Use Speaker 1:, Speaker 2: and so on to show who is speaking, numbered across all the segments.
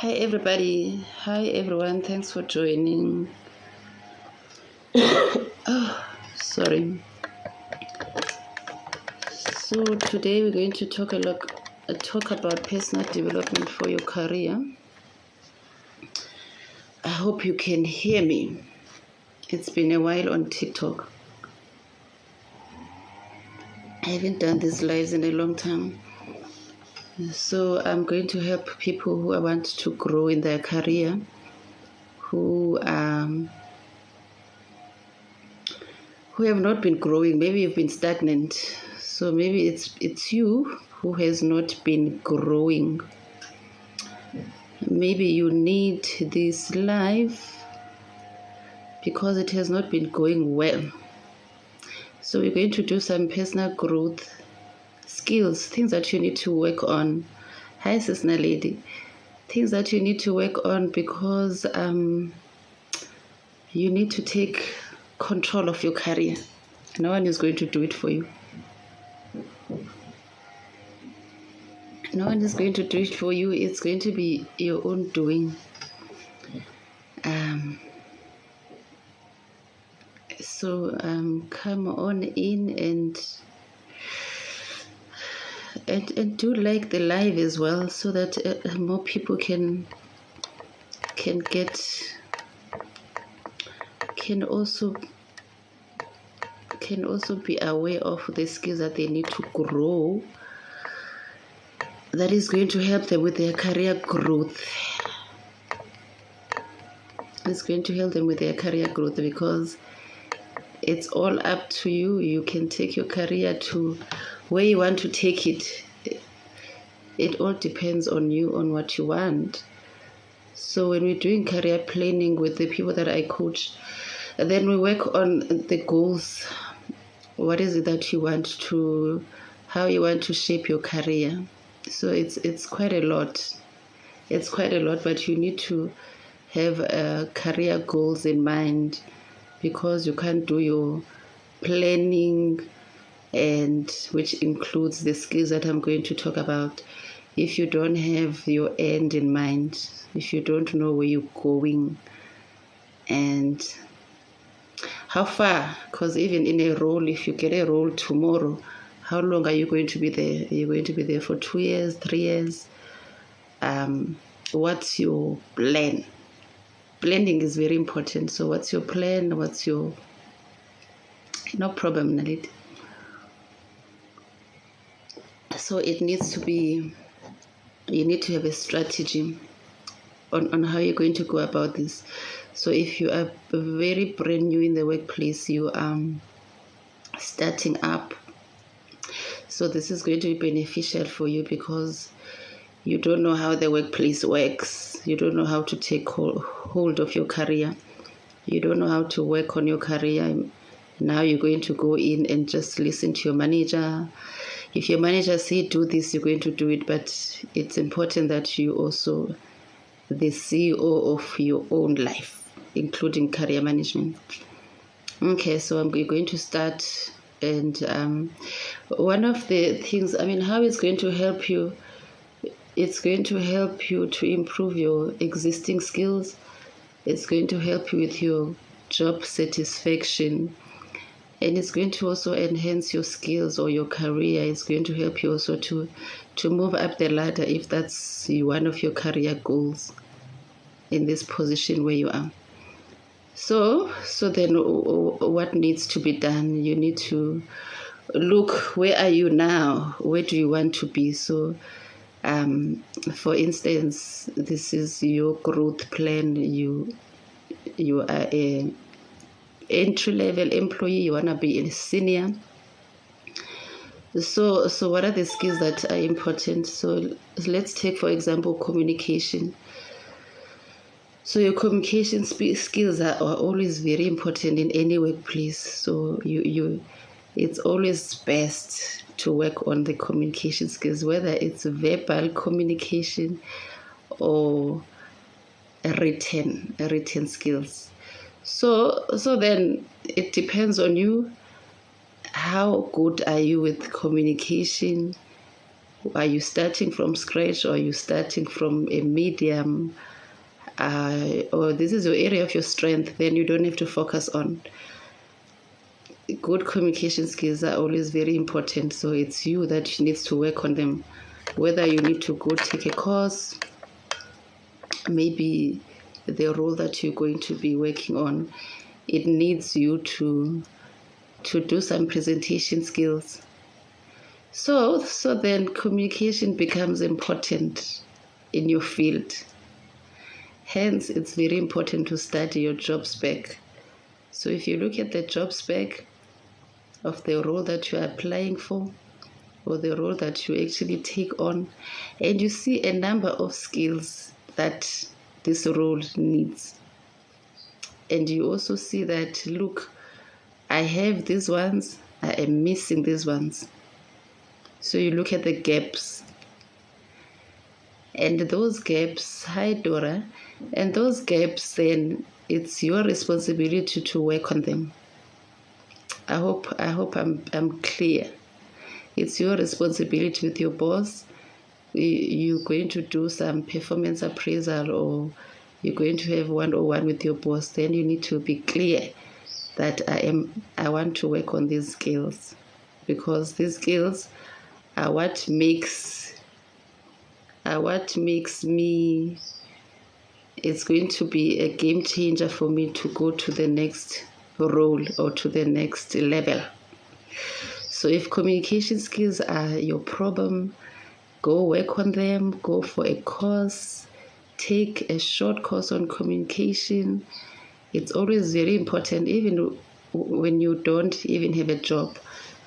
Speaker 1: Hi everybody, hi everyone, thanks for joining. Sorry. So today we're going to talk about personal development for your career. I hope you can hear me. It's been a while on TikTok. I haven't done these lives in a long time. So I'm going to help people who want to grow in their career, who have not been growing. Maybe you've been stagnant. So maybe it's you who has not been growing. Maybe you need this life because it has not been going well. So we're going to do some personal growth skills, things that you need to work on. Hi, Sister Lady. Things that you need to work on because you need to take control of your career. No one is going to do it for you. No one is going to do it for you. It's going to be your own doing. So come on in and do like the live as well, so that more people can also be aware of the skills that they need to grow. That is going to help them with their career growth. It's going to help them with their career growth because it's all up to you. You can take your career to where you want to take it. It all depends on you, on what you want. So when we're doing career planning with the people that I coach, then we work on the goals. What is it that you want to, how you want to shape your career. So it's quite a lot. It's quite a lot, but you need to have career goals in mind, because you can't do your planning, and which includes the skills that I'm going to talk about, if you don't have your end in mind, if you don't know where you're going and how far. Because even in a role, if you get a role tomorrow, how long are you going to be there? Are you going to be there for 2 years, 3 years? What's your plan? Planning is very important. So what's your plan? What's your... No problem, Nalit. So it needs to be... You need to have a strategy on how you're going to go about this. So if you are very brand new in the workplace, you are starting up. So this is going to be beneficial for you because you don't know how the workplace works. You don't know how to take hold of your career. You don't know how to work on your career. Now you're going to go in and just listen to your manager. If your manager says do this, you're going to do it. But it's important that you also the CEO of your own life, including career management. Okay, so I'm going to start. And one of the things, how it's going to help you, it's going to help you to improve your existing skills. It's going to help you with your job satisfaction. And it's going to also enhance your skills or your career. It's going to help you also to move up the ladder if that's one of your career goals in this position where you are. So then what needs to be done? You need to look, where are you now? Where do you want to be? So for instance, this is your growth plan. You are a entry-level employee, you want to be a senior. So what are the skills that are important? So let's take, for example, communication. So your communication skills are always very important in any workplace. So it's always best to work on the communication skills, whether it's verbal communication or written skills. So then it depends on you. How good are you with communication? Are you starting from scratch, or are you starting from a medium? Or this is your area of your strength, then you don't have to focus on. Good communication skills are always very important, so it's you that needs to work on them. Whether you need to go take a course, maybe the role that you're going to be working on, it needs you to do some presentation skills. So then communication becomes important in your field. Hence, it's very important to study your job spec. So if you look at the job spec of the role that you are applying for, or the role that you actually take on, and you see a number of skills that this role needs, and you also see that, look, I have these ones, I am missing these ones. So you look at the gaps, and those gaps, hi Dora, and those gaps, then it's your responsibility to work on them. I hope I'm clear. It's your responsibility with your boss. You're going to do some performance appraisal, or you're going to have one-on-one with your boss. Then you need to be clear that I want to work on these skills, because these skills are what makes me, it's going to be a game changer for me to go to the next role or to the next level. So if communication skills are your problem, go work on them, go for a course, take a short course on communication. It's always very important, even when you don't even have a job,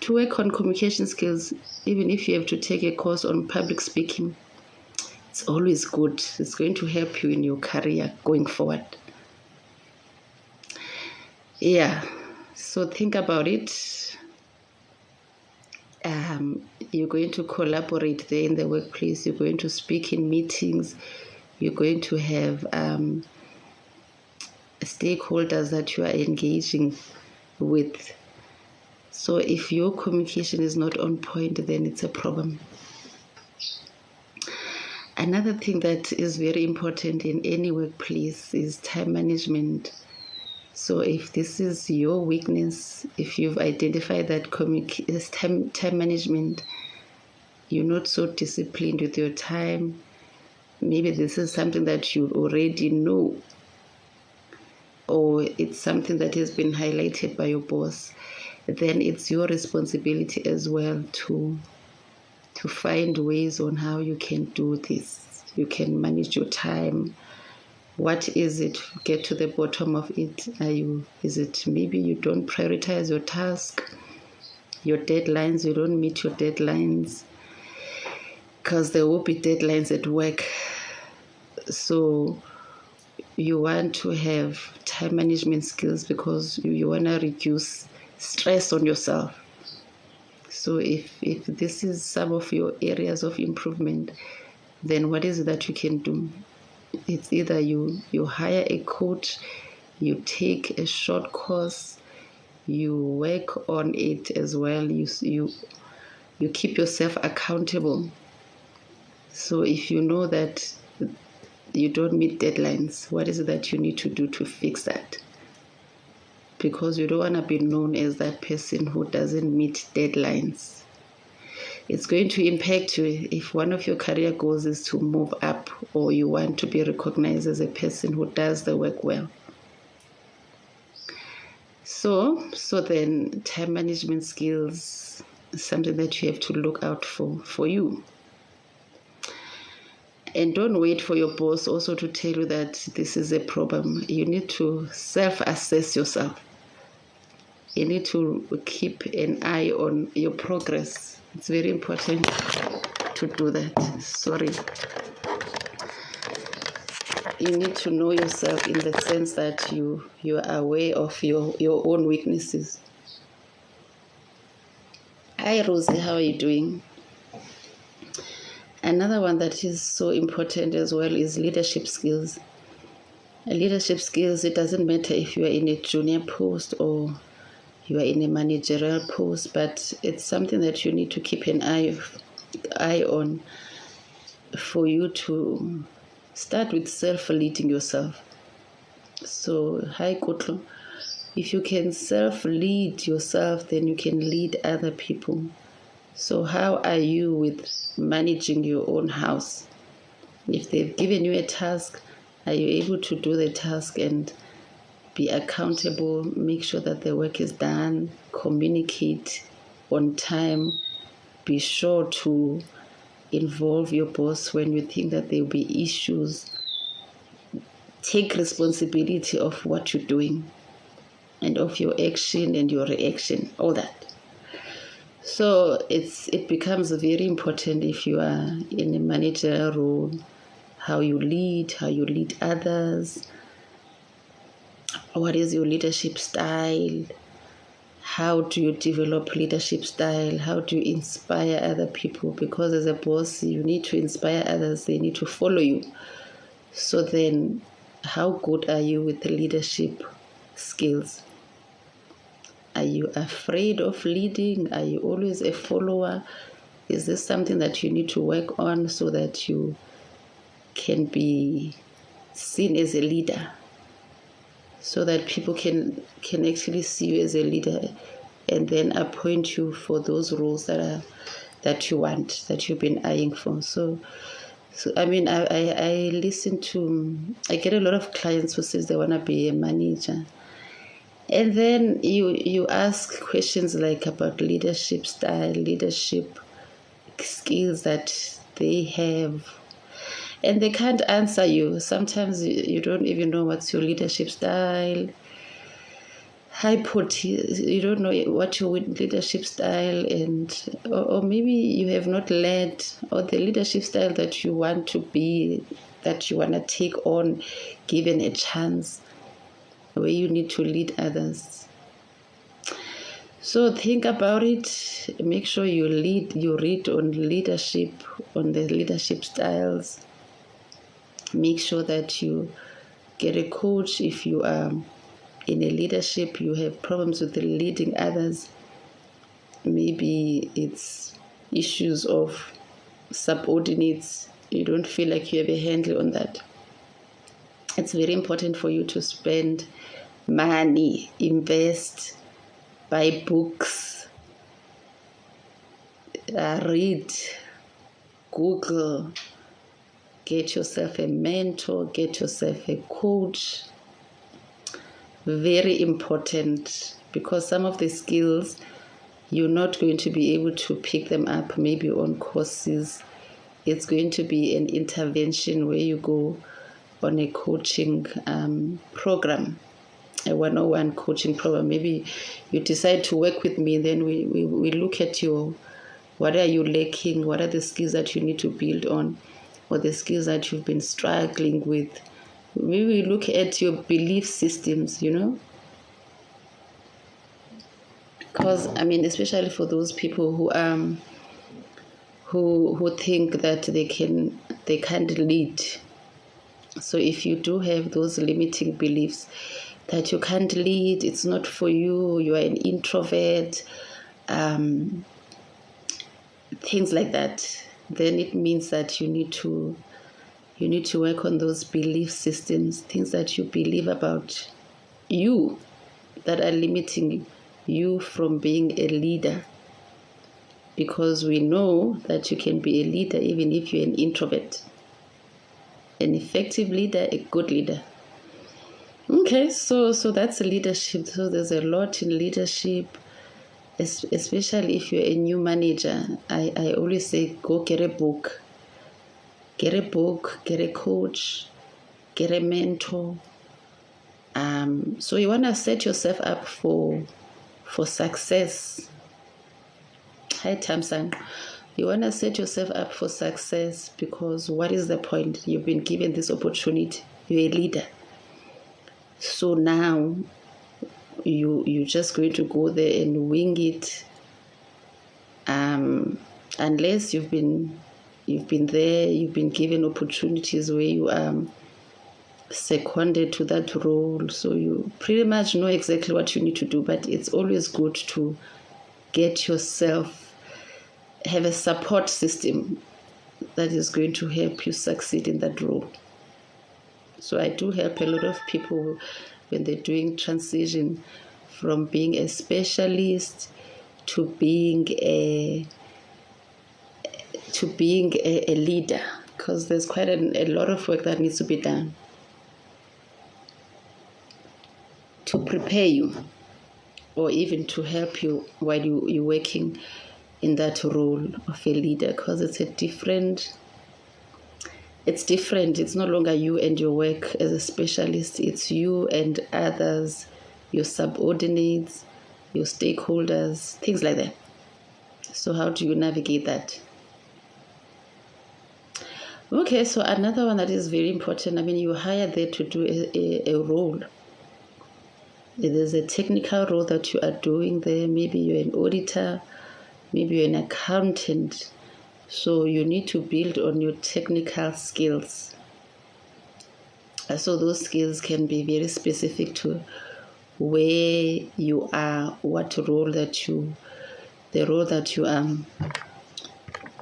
Speaker 1: to work on communication skills. Even if you have to take a course on public speaking, it's always good. It's going to help you in your career going forward. Yeah, so think about it. You're going to collaborate there in the workplace. You're going to speak in meetings. You're going to have stakeholders that you are engaging with. So if your communication is not on point, then it's a problem. Another thing that is very important in any workplace is time management. So if this is your weakness, if you've identified that time management, you're not so disciplined with your time, maybe this is something that you already know, or it's something that has been highlighted by your boss, then it's your responsibility as well to find ways on how you can do this. You can manage your time. What is it? Get to the bottom of it. Is it maybe you don't prioritize your task, your deadlines, you don't meet your deadlines, because there will be deadlines at work. So you want to have time management skills because you want to reduce stress on yourself. So if this is some of your areas of improvement, then what is it that you can do? It's either you hire a coach, you take a short course, you work on it as well, you keep yourself accountable. So if you know that you don't meet deadlines, what is it that you need to do to fix that? Because you don't want to be known as that person who doesn't meet deadlines. It's going to impact you if one of your career goals is to move up, or you want to be recognized as a person who does the work well. So then time management skills is something that you have to look out for you. And don't wait for your boss also to tell you that this is a problem. You need to self-assess yourself. You need to keep an eye on your progress. It's very important to do that. Sorry. You need to know yourself in the sense that you are aware of your own weaknesses. Hi, Rosie. How are you doing? Another one that is so important as well is leadership skills. Leadership skills, it doesn't matter if you are in a junior post or you are in a managerial post, but it's something that you need to keep an eye eye on, for you to start with self-leading yourself. So, hi Kotlo, if you can self-lead yourself, then you can lead other people. So how are you with managing your own house? If they've given you a task, are you able to do the task and be accountable, make sure that the work is done, communicate on time, be sure to involve your boss when you think that there will be issues, take responsibility of what you're doing and of your action and your reaction, all that. So it becomes very important if you are in a managerial role, how you lead others, what is your leadership style, how do you develop leadership style, how do you inspire other people, because as a boss you need to inspire others, they need to follow you. So then how good are you with the leadership skills? Are you afraid of leading? Are you always a follower? Is this something that you need to work on so that you can be seen as a leader, so that people can actually see you as a leader and then appoint you for those roles that you want, that you've been eyeing for? So I mean, I listen to, I get a lot of clients who says they want to be a manager. And then you ask questions like about leadership style, leadership skills that they have, and they can't answer you. Sometimes you don't even know what's your leadership style. Hi, Patisa, you don't know what your leadership style, and or maybe you have not led, or the leadership style that you want to be, that you want to take on, given a chance, where you need to lead others. So think about it. Make sure you read on leadership, on the leadership styles. Make sure that you get a coach if you are in a leadership, you have problems with leading others. Maybe it's issues of subordinates. You don't feel like you have a handle on that. It's very important for you to spend money, invest, buy books, read, Google, get yourself a mentor, get yourself a coach. Very important, because some of the skills you're not going to be able to pick them up maybe on courses. It's going to be an intervention where you go on a coaching program, a 101 coaching program. Maybe you decide to work with me, then we look at what are you lacking, what are the skills that you need to build on, or the skills that you've been struggling with. Maybe we look at your belief systems, because I mean, especially for those people who think that they can't lead. So if you do have those limiting beliefs that you can't lead, it's not for you, you are an introvert, things like that, then it means that you need to work on those belief systems, things that you believe about you that are limiting you from being a leader. Because we know that you can be a leader even if you're an introvert. An effective leader, a good leader. Okay, so that's leadership. So there's a lot in leadership, especially if you're a new manager. I always say go get a book. Get a book, get a coach, get a mentor. So you want to set yourself up for success. Hi, Tamsan. You want to set yourself up for success, because what is the point? You've been given this opportunity. You're a leader. So now you're just going to go there and wing it. Unless you've been there, you've been given opportunities where you are seconded to that role, so you pretty much know exactly what you need to do. But it's always good to get yourself have a support system that is going to help you succeed in that role. So I do help a lot of people when they're doing transition from being a specialist to being a leader, because there's quite a lot of work that needs to be done to prepare you, or even to help you while you're working in that role of a leader, because it's different. It's no longer you and your work as a specialist. It's you and others, your subordinates, your stakeholders, things like that. So how do you navigate that? Okay, so another one that is very important, I mean, you hire there to do a role. There's a technical role that you are doing there. Maybe you're an auditor, maybe you're an accountant. So you need to build on your technical skills. So those skills can be very specific to where you are, the role that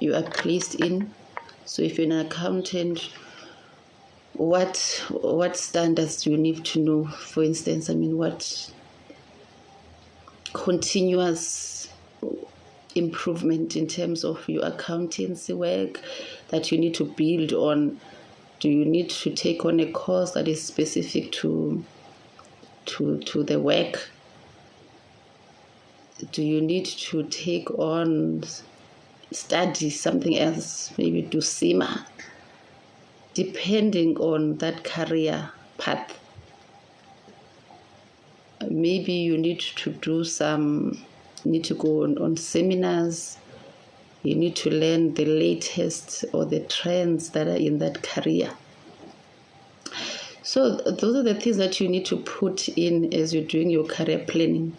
Speaker 1: you are placed in. So if you're an accountant, what standards do you need to know? For instance, I mean, what continuous improvement in terms of your accountancy work that you need to build on? Do you need to take on a course that is specific to the work? Do you need to take on study something else, maybe do SEMA, depending on that career path? Maybe you need to go on seminars. You need to learn the latest or the trends that are in that career. So those are the things that you need to put in as you're doing your career planning.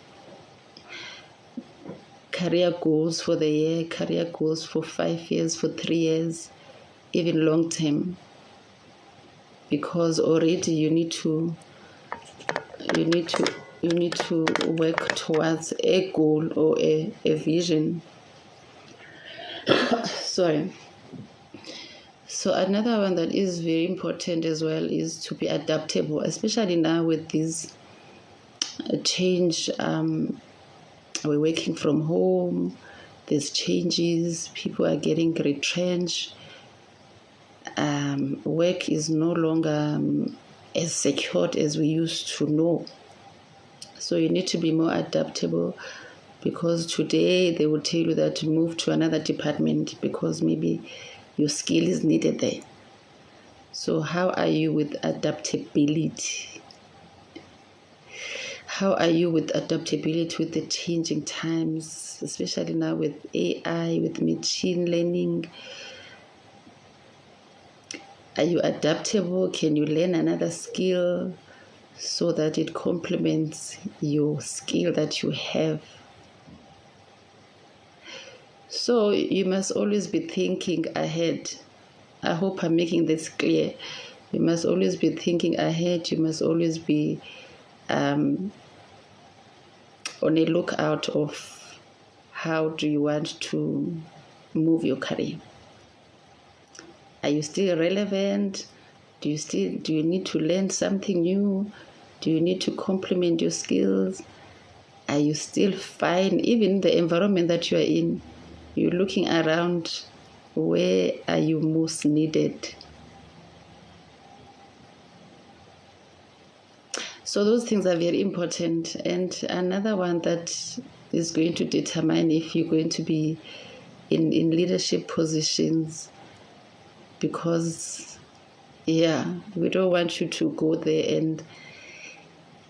Speaker 1: Career goals for the year, career goals for 5 years, for 3 years, even long term. Because already you need to work towards a goal or a vision. Sorry. So another one that is very important as well is to be adaptable, especially now with this change. We're working from home. There's changes. People are getting retrenched. Work is no longer as secured as we used to know. So you need to be more adaptable, because today they will tell you that to move to another department because maybe your skill is needed there. So how are you with adaptability? How are you with adaptability with the changing times, especially now with AI, with machine learning? Are you adaptable? Can you learn another skill so that it complements your skill that you have? So you must always be thinking ahead. I hope I'm making this clear. You must always be thinking ahead. You must always be on a lookout of how do you want to move your career. Are you still relevant? Do you need to learn something new? Do you need to complement your skills? Are you still fine? Even the environment that you are in, you're looking around, where are you most needed? So those things are very important. And another one that is going to determine if you're going to be in leadership positions, because we don't want you to go there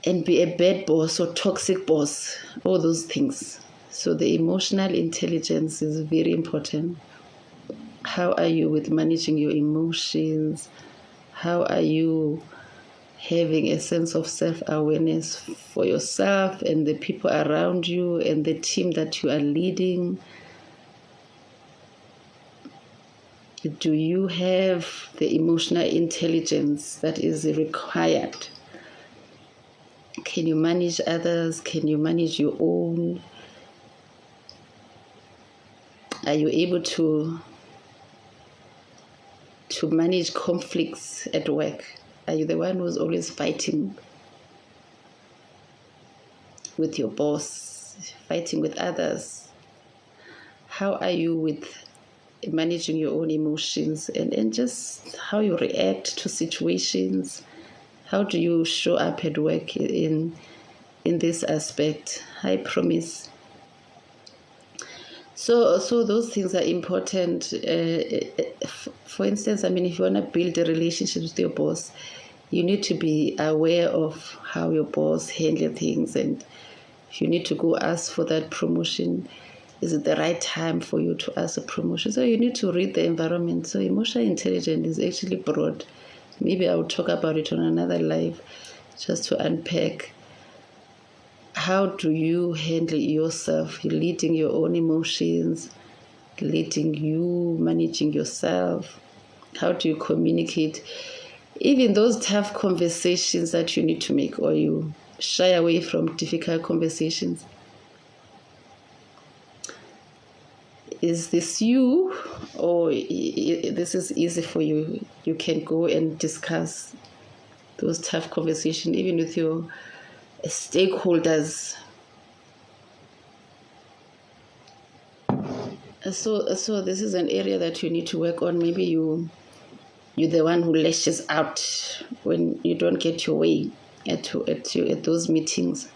Speaker 1: and be a bad boss or toxic boss, all those things. So the emotional intelligence is very important. How are you with managing your emotions? How are you having a sense of self-awareness for yourself and the people around you and the team that you are leading? Do you have the emotional intelligence that is required? Can you manage others? Can you manage your own? Are you able to manage conflicts at work? Are you the one who's always fighting with your boss, fighting with others? How are you with managing your own emotions and just how you react to situations? How do you show up at work in this aspect? I promise. So those things are important. For instance, I mean, if you want to build a relationship with your boss, you need to be aware of how your boss handles things, and if you need to go ask for that promotion, is it the right time for you to ask a promotion? So you need to read the environment. So emotional intelligence is actually broad. Maybe I will talk about it on another live, just to unpack how do you handle yourself, leading your own emotions, leading you, managing yourself. How do you communicate? Even those tough conversations that you need to make, or you shy away from difficult conversations. Is this you, or this is easy for you? You can go and discuss those tough conversations even with your stakeholders. So this is an area that you need to work on. Maybe you're the one who lashes out when you don't get your way at those meetings.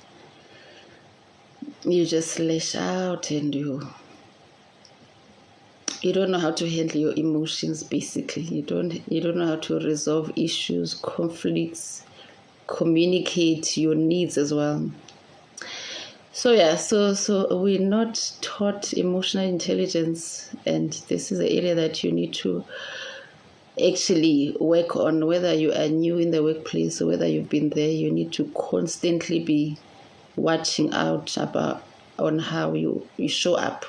Speaker 1: You just lash out and you don't know how to handle your emotions. Basically, you don't know how to resolve issues, conflicts, communicate your needs as well. So we're not taught emotional intelligence, and this is an area that you need to actually work on. Whether you are new in the workplace or whether you've been there, you need to constantly be watching out on how you show up.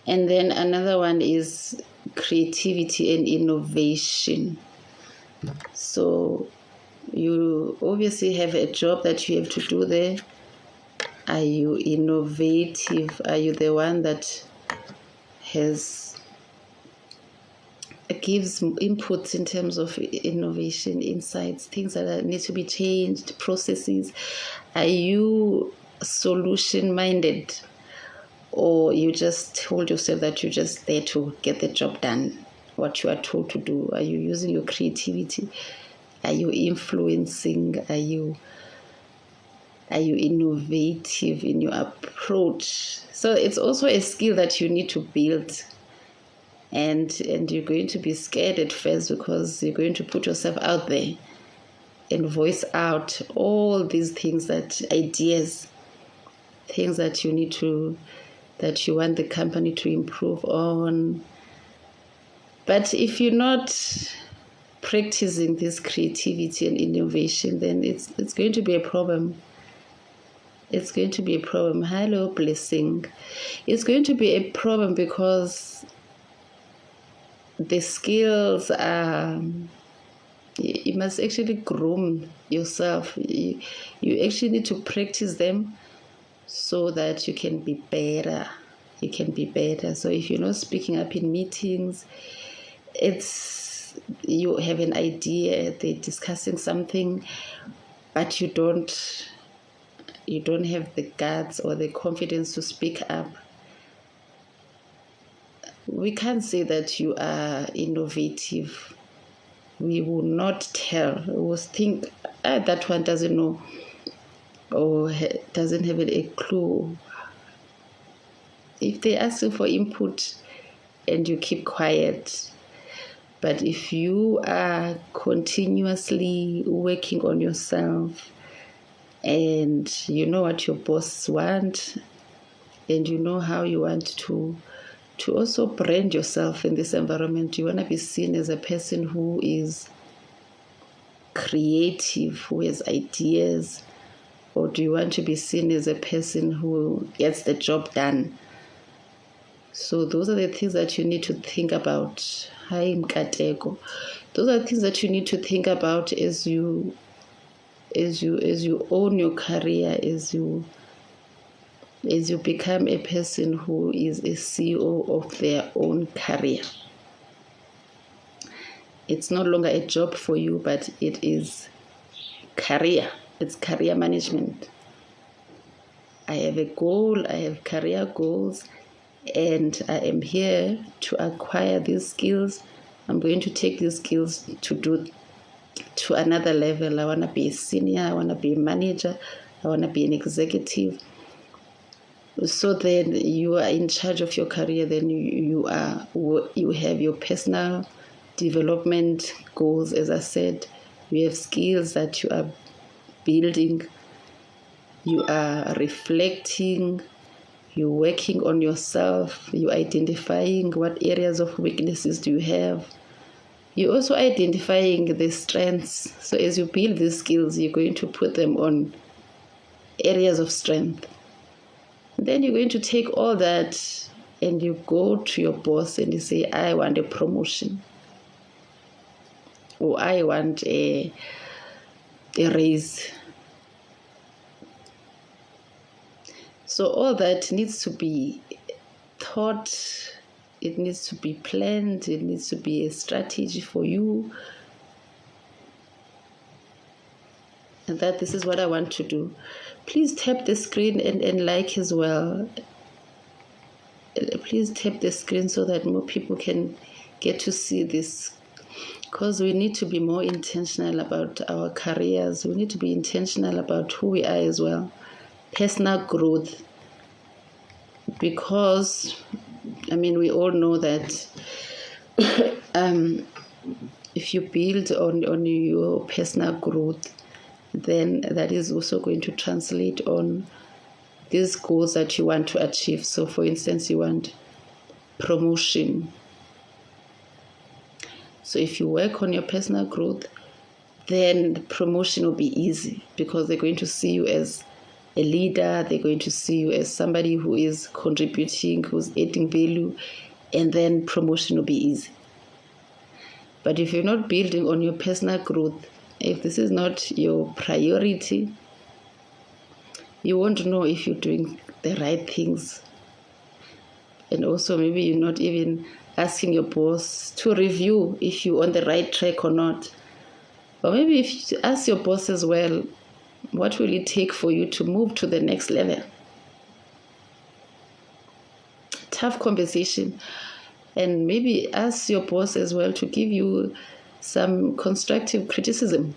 Speaker 1: And then another one is creativity and innovation. So you obviously have a job that you have to do there. Are you innovative? Are you the one that gives inputs in terms of innovation, insights, things that need to be changed, processes? Are you solution-minded? Or you just told yourself that you're just there to get the job done, what you are told to do? Are you using your creativity? Are you influencing? Are you innovative in your approach? So it's also a skill that you need to build. And you're going to be scared at first because you're going to put yourself out there and voice out all these things, ideas, things that that you want the company to improve on. But if you're not practicing this creativity and innovation, then it's going to be a problem. It's going to be a problem. Hello, blessing. It's going to be a problem because the skills are, you must actually groom yourself. You actually need to practice them so that you can be better. You can be better. So if you're not speaking up in meetings, you have an idea, they're discussing something, but you don't have the guts or the confidence to speak up. We can't say that you are innovative. We will not tell. We will think, that one doesn't know or doesn't have a clue. If they ask you for input and you keep quiet, but if you are continuously working on yourself and you know what your boss wants and you know how you want to also brand yourself in this environment, you want to be seen as a person who is creative, who has ideas, or do you want to be seen as a person who gets the job done? So those are the things that you need to think about. Hi, Mkateko. Those are the things that you need to think about as you own your career, as you as you become a person who is a CEO of their own career. It's no longer a job for you, but it is career. It's career management. I have a goal, I have career goals, and I am here to acquire these skills. I'm going to take these skills to another level. I want to be a senior, I want to be a manager, I want to be an executive. So then you are in charge of your career. Then you have your personal development goals. As I said, you have skills that you are building. You are reflecting. You're working on yourself. You're identifying what areas of weaknesses do you have. You're also identifying the strengths. So as you build these skills, you're going to put them on areas of strength. Then you're going to take all that and you go to your boss and you say, I want a promotion, or I want a raise. So all that needs to be thought, it needs to be planned, it needs to be a strategy for you. And that this is what I want to do. Please tap the screen and like as well. Please tap the screen so that more people can get to see this. Because we need to be more intentional about our careers. We need to be intentional about who we are as well. Personal growth. Because, we all know that if you build on your personal growth, then that is also going to translate on these goals that you want to achieve. So, for instance, you want promotion. So if you work on your personal growth, then the promotion will be easy because they're going to see you as a leader. They're going to see you as somebody who is contributing, who's adding value, and then promotion will be easy. But if you're not building on your personal growth, if this is not your priority, you won't know if you're doing the right things. And also maybe you're not even asking your boss to review if you're on the right track or not. Or maybe if you ask your boss as well, what will it take for you to move to the next level? Tough conversation. And maybe ask your boss as well to give you some constructive criticism.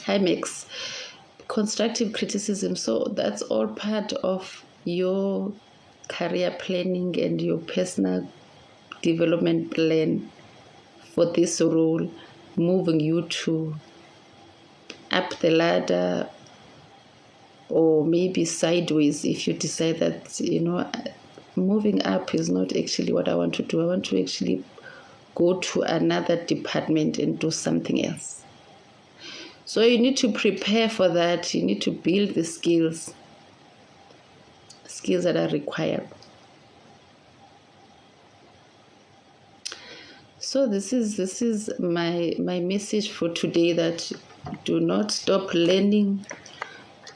Speaker 1: Hi, Max. Constructive criticism. So that's all part of your career planning and your personal development plan for this role, moving you to up the ladder or maybe sideways if you decide that, moving up is not actually what I want to do. I want to actually go to another department and do something else. So you need to prepare for that. You need to build the skills that are required. So this is my message for today, that do not stop learning,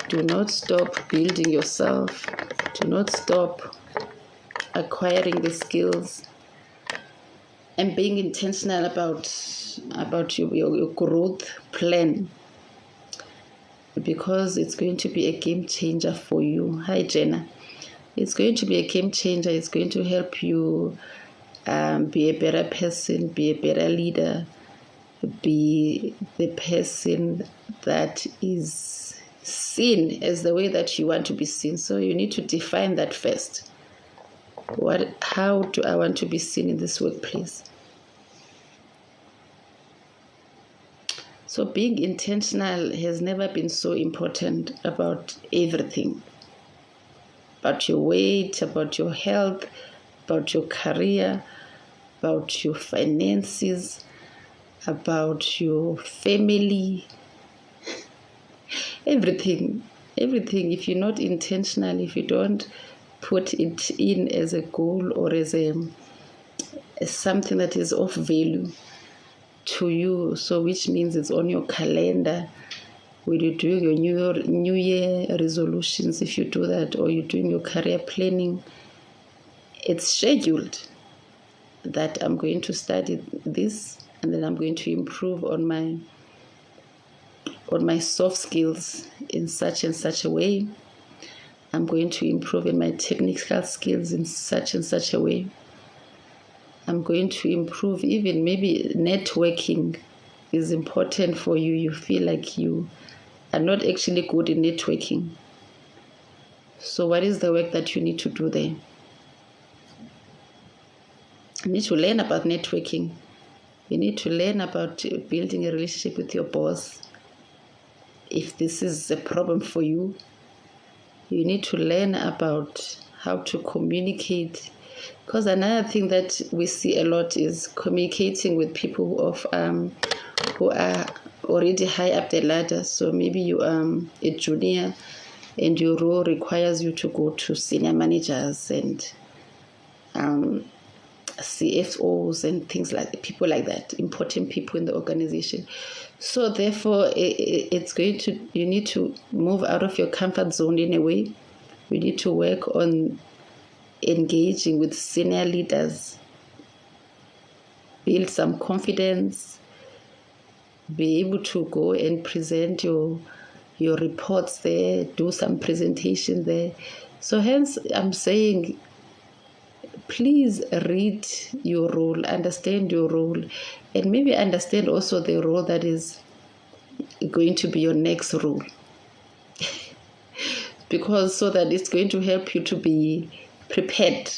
Speaker 1: do not stop building yourself, do not stop acquiring the skills, and being intentional about your growth plan, because it's going to be a game changer for you. Hi, Jenna. It's going to be a game changer. It's going to help you be a better person, be a better leader, be the person that is seen as the way that you want to be seen. So you need to define that first. How do I want to be seen in this workplace? So being intentional has never been so important about everything. About your weight, about your health, about your career, about your finances, about your family, everything. If you're not intentional, if you don't put it in as a goal or as something that is of value to you, so which means it's on your calendar, when you're doing your new year resolutions, if you do that, or you're doing your career planning, it's scheduled that I'm going to study this, and then I'm going to improve on my soft skills in such and such a way. I'm going to improve in my technical skills in such and such a way. I'm going to improve, even maybe networking is important for you. You feel like you are not actually good in networking. So what is the work that you need to do there? You need to learn about networking. You need to learn about building a relationship with your boss. If this is a problem for you, you need to learn about how to communicate. Because another thing that we see a lot is communicating with people who are already high up the ladder. So maybe you are a junior and your role requires you to go to senior managers and CFOs and things like people like that, important people in the organization. So therefore, you need to move out of your comfort zone in a way. You need to work on engaging with senior leaders, build some confidence, be able to go and present your reports there, do some presentation there. So hence I'm saying, please read your role, understand your role, and maybe understand also the role that is going to be your next role. Because so that it's going to help you to be prepared.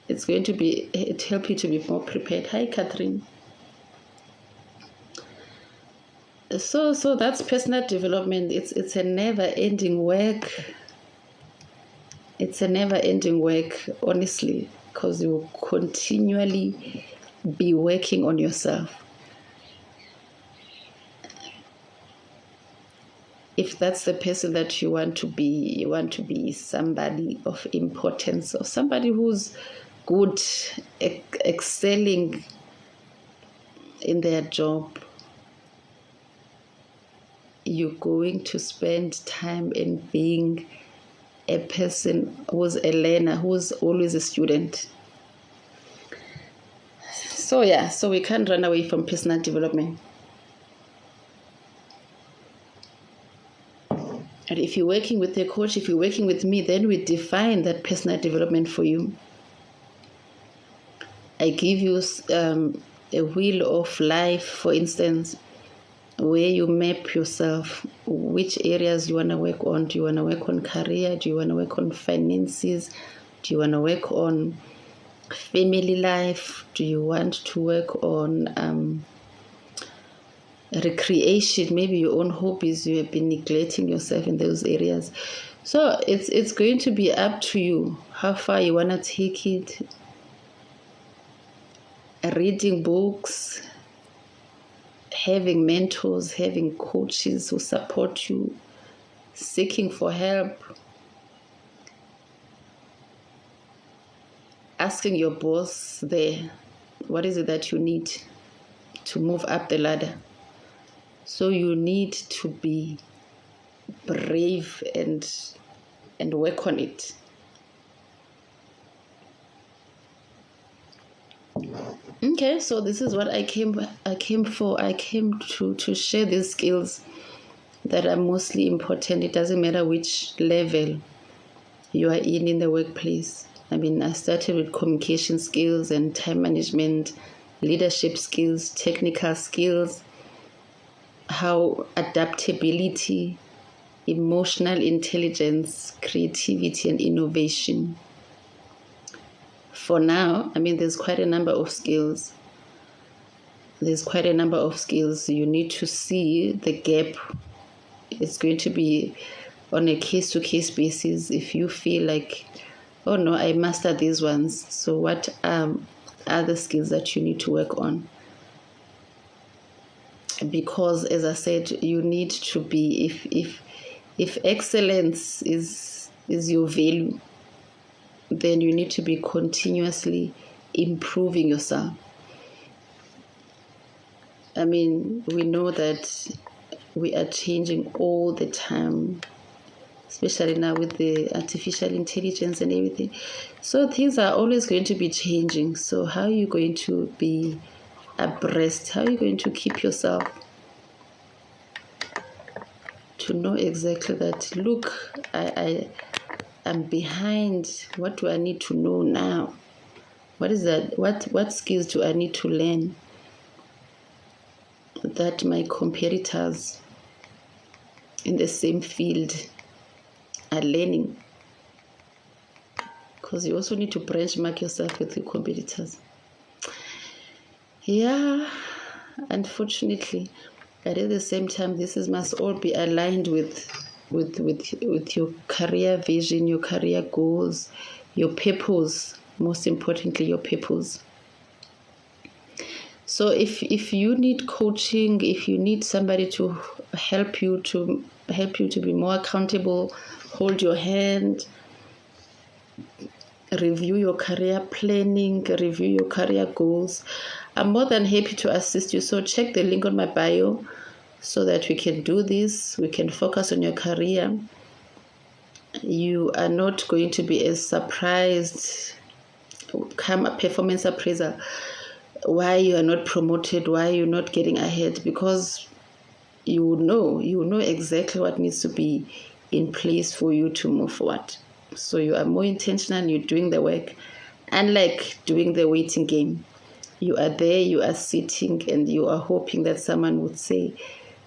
Speaker 1: It's going to help you to be more prepared. Hi, Catherine. So that's personal development. It's a never-ending work. It's a never-ending work, honestly, because you continually be working on yourself. If that's the person that you want to be somebody of importance, or somebody who's good, excelling in their job, you're going to spend time in being a person who's a learner, who's always a student. So we can't run away from personal development. And if you're working with a coach, if you're working with me, then we define that personal development for you. I give you a wheel of life, for instance, where you map yourself, which areas you want to work on. Do you want to work on career? Do you want to work on finances? Do you want to work on family life? Do you want to work on recreation? Maybe your own hobbies, you have been neglecting yourself in those areas. So it's going to be up to you how far you want to take it. Reading books, having mentors, having coaches who support you, seeking for help, asking your boss there, what is it that you need to move up the ladder? So you need to be brave and work on it. Okay, so this is what I came for. I came to share these skills that are mostly important. It doesn't matter which level you are in the workplace. I mean, I started with communication skills and time management, leadership skills, technical skills, how adaptability, emotional intelligence, creativity, and innovation. For now, I mean, there's quite a number of skills. You need to see the gap. It's going to be on a case-to-case basis. If you feel like, oh no, I mastered these ones, so what are the skills that you need to work on? Because, as I said, you need to be, if excellence is your value, then you need to be continuously improving yourself. I mean, we know that we are changing all the time, especially now with the artificial intelligence and everything. So things are always going to be changing. So how are you going to be abreast? How are you going to keep yourself to know exactly that, look, I'm behind. What do I need to know now? What is that? What skills do I need to learn that my competitors in the same field are learning? Because you also need to benchmark yourself with your competitors. Yeah, unfortunately, but at the same time, must all be aligned with your career vision, your career goals, your purpose. Most importantly, your purpose. So if you need coaching, if you need somebody to help you to be more accountable, hold your hand, review your career planning, review your career goals, I'm more than happy to assist you. So check the link on my bio so that we can do this. We can focus on your career. You are not going to be as surprised come a performance appraiser why you are not promoted, why you're not getting ahead, because you know exactly what needs to be in place for you to move forward. So you are more intentional, you're doing the work, unlike doing the waiting game. You are there, you are sitting, and you are hoping that someone would say,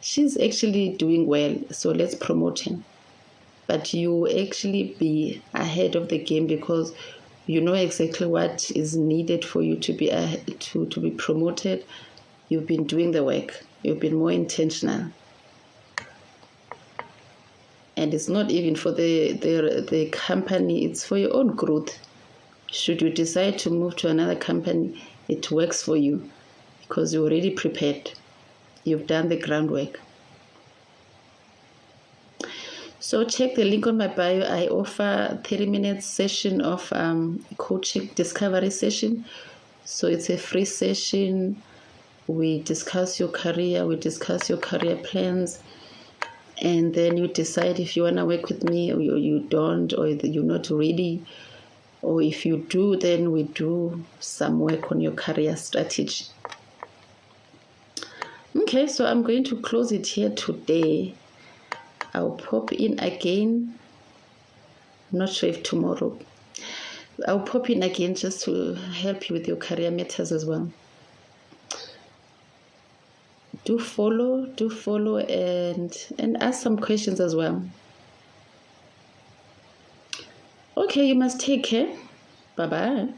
Speaker 1: she's actually doing well, so let's promote him. But you actually be ahead of the game because you know exactly what is needed for you to be to be promoted. You've been doing the work. You've been more intentional. And it's not even for the company, it's for your own growth. Should you decide to move to another company, it works for you because you're already prepared. You've done the groundwork. So check the link on my bio. I offer 30-minute session of coaching discovery session. So it's a free session. We discuss your career. We discuss your career plans. And then you decide if you want to work with me or you don't, or you're not ready. Or if you do, then we do some work on your career strategy. Okay, so I'm going to close it here today. I'll pop in again. I'm not sure if tomorrow. I'll pop in again just to help you with your career matters as well. Do follow and ask some questions as well. Okay, you must take care. Bye-bye.